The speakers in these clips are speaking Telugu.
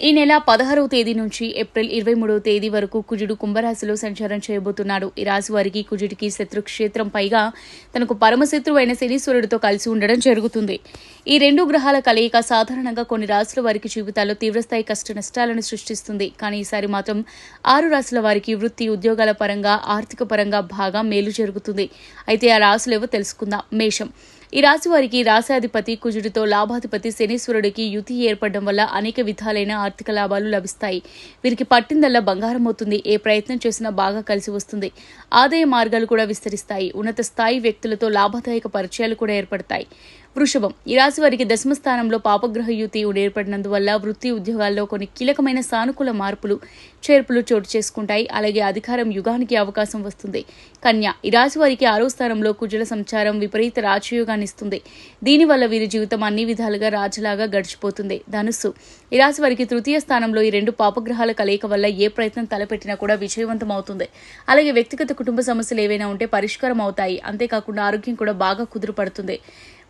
ఈ నెల 16వ తేదీ నుంచి ఏప్రిల్ 23వ తేదీ వరకు కుజుడు కుంభరాశిలో సంచారం చేయబోతున్నాడు. ఈ రాశి వారికి కుజుడికి శత్రుక్షేత్రం పైగా తనకు పరమశత్రువైన శనీశ్వరుడితో కలిసి ఉండడం జరుగుతుంది. ఈ రెండు గ్రహాల కలయిక సాధారణంగా కొన్ని రాశుల వారికి జీవితాల్లో తీవ్రస్థాయి కష్ట నష్టాలను సృష్టిస్తుంది. కానీ ఈసారి మాత్రం 6 రాశుల వారికి వృత్తి, ఉద్యోగాల పరంగా, ఆర్థిక పరంగా బాగా మేలు జరుగుతుంది. అయితే ఆ రాశులేవో తెలుసుకుందాం. మేషం. ఈ రాశి వారికి రాశాధిపతి కుజుడితో లాభాధిపతి శనీశ్వరుడికి యుతి ఏర్పడడం వల్ల అనేక విధాలైన ఆర్థిక లాభాలు లభిస్తాయి. వీరికి పట్టిందల్లా బంగారం అవుతుంది. ఏ ప్రయత్నం చేసినా బాగా కలిసి వస్తుంది. ఆదాయ మార్గాలు కూడా విస్తరిస్తాయి. ఉన్నత స్థాయి వ్యక్తులతో లాభదాయక పరిచయాలు కూడా ఏర్పడతాయి. వృషభం. ఈ రాశి వారికి దశమ స్థానంలో పాపగ్రహ యుతి ఏర్పడినందువల్ల వృత్తి, ఉద్యోగాల్లో కొన్ని కీలకమైన సానుకూల మార్పులు, చేర్పులు చోటు చేసుకుంటాయి. అలాగే అధికారం యుగానికి అవకాశం వస్తుంది. కన్య. ఈ రాశి వారికి 6వ స్థానంలో కుజుల సంచారం విపరీత రాజయోగాన్ని ఇస్తుంది. దీనివల్ల వీరి జీవితం అన్ని విధాలుగా రాజులాగా గడిచిపోతుంది. ధనుస్సు. ఈ రాశి వారికి 3వ స్థానంలో ఈ రెండు పాపగ్రహాల కలయిక వల్ల ఏ ప్రయత్నం తలపెట్టినా కూడా విజయవంతం అవుతుంది. అలాగే వ్యక్తిగత కుటుంబ సమస్యలు ఏవైనా ఉంటే పరిష్కారం అవుతాయి. అంతేకాకుండా ఆరోగ్యం కూడా బాగా కుదురుపడుతుంది.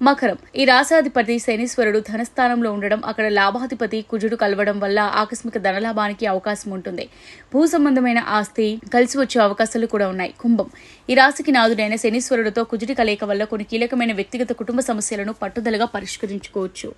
మకరం. ఈ రాశాధిపతి శనీశ్వరుడు ధనస్థానంలో ఉండడం, అక్కడ లాభాధిపతి కుజుడు కలవడం వల్ల ఆకస్మిక ధనలాభానికి అవకాశం ఉంటుంది. భూ సంబంధమైన ఆస్తి కలిసి వచ్చే అవకాశాలు కూడా ఉన్నాయి. కుంభం. ఈ రాశికి నాదుడైన శనీశ్వరుడితో కుజుడి కలయిక వల్ల కొన్ని కీలకమైన వ్యక్తిగత కుటుంబ సమస్యలను పట్టుదలగా పరిష్కరించుకోవచ్చు.